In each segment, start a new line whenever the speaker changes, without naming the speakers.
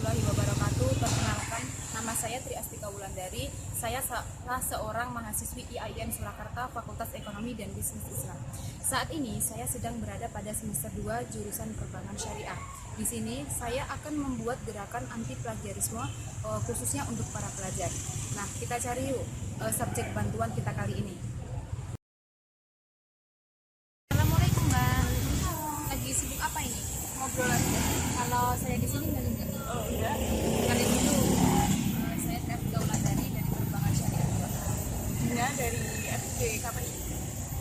warahmatullahi wabarakatuh. Perkenalkan, nama saya Tri Astika Wulandari. Saya salah seorang mahasiswi IAIN Surakarta, Fakultas Ekonomi dan Bisnis Islam. Saat ini saya sedang berada pada semester 2 jurusan Perbankan Syariah. Di sini saya akan membuat gerakan anti plagiarisme khususnya untuk para pelajar. Nah, kita cari yuk subjek bantuan kita kali ini. Assalamualaikum, Mbak. Lagi sibuk apa ini? Ngobrol aja. Kalau saya di sini enggak.
Oh iya,
Kali dulu saya Tri Astika Wulandari dari Perbankan Syariah.
Dina dari FG KPI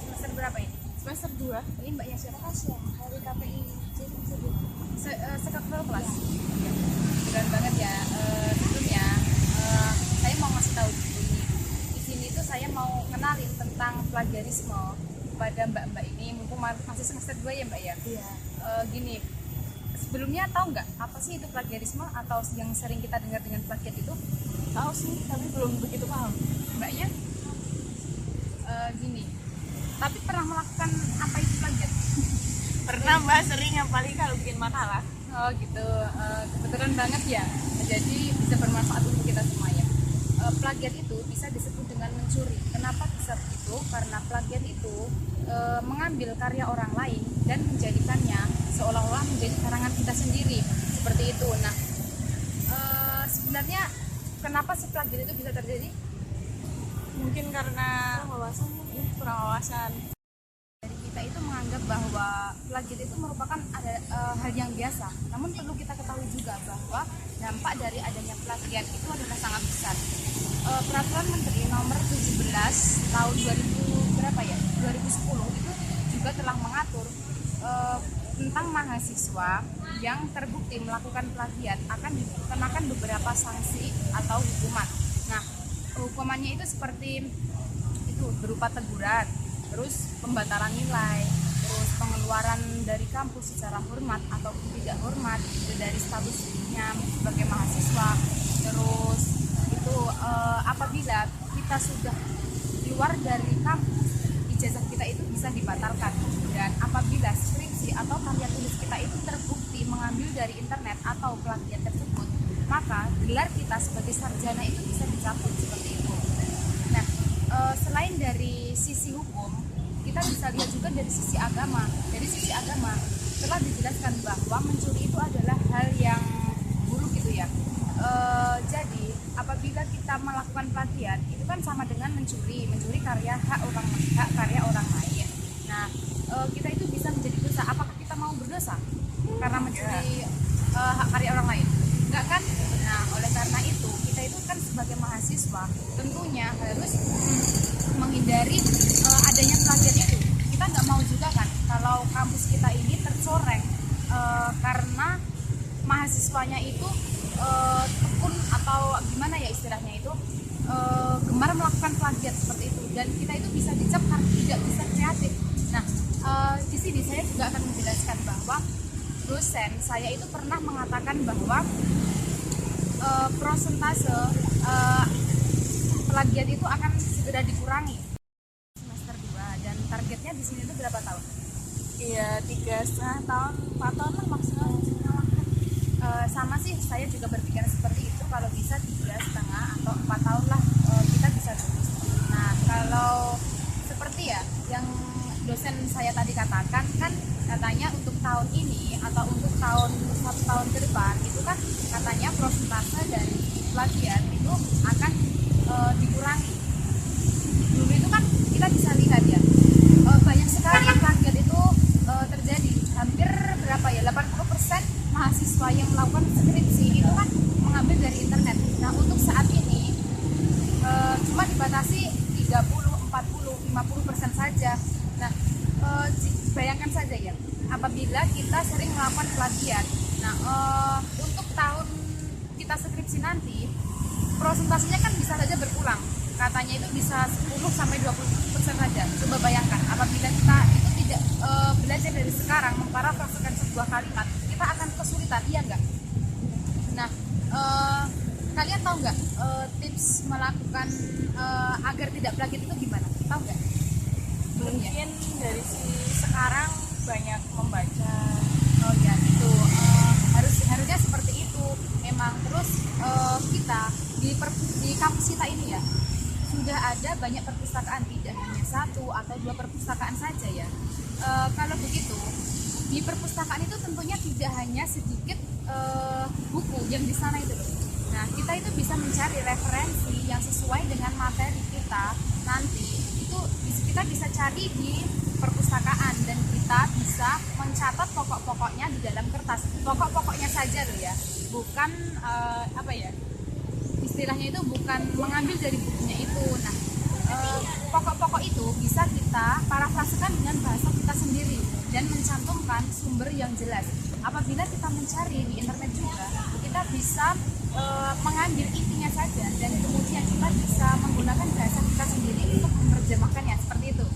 Semester berapa ini?
semester 2.
Ini Mbaknya siapa? Tasya, dari KPI. Sekelas kelas. Keren banget ya. Sebelumnya saya mau ngasih tahu dulu nih. Di sini tuh saya mau kenalin tentang plagiarisme pada mbak-mbak ini. Mumpung masih semester 2 ya Mbak ya.
Iya.
Gini, sebelumnya tahu nggak apa sih itu plagiarisme atau yang sering kita dengar dengan plagiat itu?
Tahu sih, tapi belum begitu paham.
Mbaknya gini, tapi pernah melakukan apa itu plagiat?
Pernah Mbak, sering apalagi kalau bikin makalah.
Oh gitu, kebetulan banget ya, jadi bisa bermanfaat untuk kita semua ya. Plagiat itu bisa disebut dengan mencuri. Kenapa bisa begitu? Karena plagiat itu mengambil karya orang lain dan menjadikannya seolah-olah menjadi karangan kita sendiri, seperti itu. Nah, sebenarnya kenapa sih plagiat itu bisa terjadi?
Mungkin karena kurang wawasan.
Dari kita itu menganggap bahwa plagiat itu merupakan hal yang biasa. Namun perlu kita ketahui juga bahwa dampak dari adanya plagiat itu adalah sangat besar. Peraturan Menteri Nomor 17 tahun 2000 berapa ya? 2010 itu juga telah mengatur tentang mahasiswa yang terbukti melakukan plagiat akan dikenakan beberapa sanksi atau hukuman. Nah, hukumannya itu seperti itu, berupa teguran, terus pembatalan nilai, terus pengeluaran dari kampus secara hormat atau tidak hormat dari statusnya sebagai mahasiswa. Terus itu apabila kita sudah keluar dari kampus, ijazah kita itu bisa dibatalkan. Dan apabila skripsi atau karya tulis kita itu terbukti mengambil dari internet atau plagiat tersebut, maka gelar kita sebagai sarjana itu bisa dicabut, seperti itu. Nah, selain dari sisi hukum, kita bisa lihat juga dari sisi agama. Dari sisi agama telah dijelaskan bahwa mencuri itu adalah hal yang buruk gitu ya. Jadi apabila kita melakukan plagiat itu kan sama dengan mencuri karya karya orang lain. Nah, kita itu bisa menjadi dosa. Apakah kita mau berdosa karena mencuri hak karya orang lain? Enggak kan? Nah, oleh karena itu kita itu kan sebagai mahasiswa tentunya harus menghindari adanya plagiat itu. Kita nggak mau juga kan kalau kampus kita ini tercoreng karena mahasiswanya itu tekun atau gimana ya istilahnya itu gemar melakukan plagiat seperti itu, dan kita itu bisa dicap karena tidak bisa kreatif. Nah, di sini saya juga akan menjelaskan bahwa dosen saya itu pernah mengatakan bahwa prosentase plagiat itu akan segera dikurangi semester 2, dan targetnya di sini itu berapa tahun?
Iya, 3,5 tahun, 4 tahun lah maksimal.
Sama sih, saya juga berpikir seperti itu. Kalau bisa 3,5 atau 4 tahun lah kita bisa lulus. Nah, kalau seperti ya yang dosen saya tadi katakan, kan katanya untuk tahun ini atau untuk satu tahun ke depan itu kan katanya prosentase dari plagiat itu akan dikurangi. Dulu itu kan kita bisa lihat ya, banyak sekali plagiat itu terjadi. Hampir berapa ya, 80% mahasiswa yang melakukan skripsi itu kan mengambil dari internet. Nah, untuk saat ini cuma dibatasi 30, 40, 50% saja. Nah, bayangkan saja ya, apabila kita sering melakukan plagiat. Nah, untuk tahun kita skripsi nanti prosentasenya kan bisa saja berkurang. Katanya itu bisa 10-20% saja. Coba bayangkan apabila kita itu tidak belajar dari sekarang memparafrasekan sebuah kalimat, kita akan kesulitan, iya enggak? Nah, kalian tahu nggak tips melakukan agar tidak plagiat itu gimana? Tahu nggak?
Mungkin dari sekarang banyak membaca.
Oh ya, itu harusnya seperti itu. Memang sudah ada banyak perpustakaan, tidak hanya satu atau dua perpustakaan saja ya. Kalau begitu, di perpustakaan itu tentunya tidak hanya sedikit buku yang di sana itu loh. Nah, kita itu bisa mencari referensi yang sesuai dengan materi kita nanti. Itu kita bisa cari di perpustakaan dan kita bisa mencatat pokok-pokoknya di dalam kertas. Pokok-pokoknya saja loh ya, bukan apa ya? Istilahnya itu bukan mengambil dari bukunya itu. Nah, pokok-pokok itu bisa kita parafrasekan dengan bahasa kita sendiri dan mencantumkan sumber yang jelas. Apabila kita mencari di internet juga, kita bisa mengambil intinya saja dan kemudian kita bisa menggunakan bahasa kita sendiri untuk menerjemahkannya seperti itu.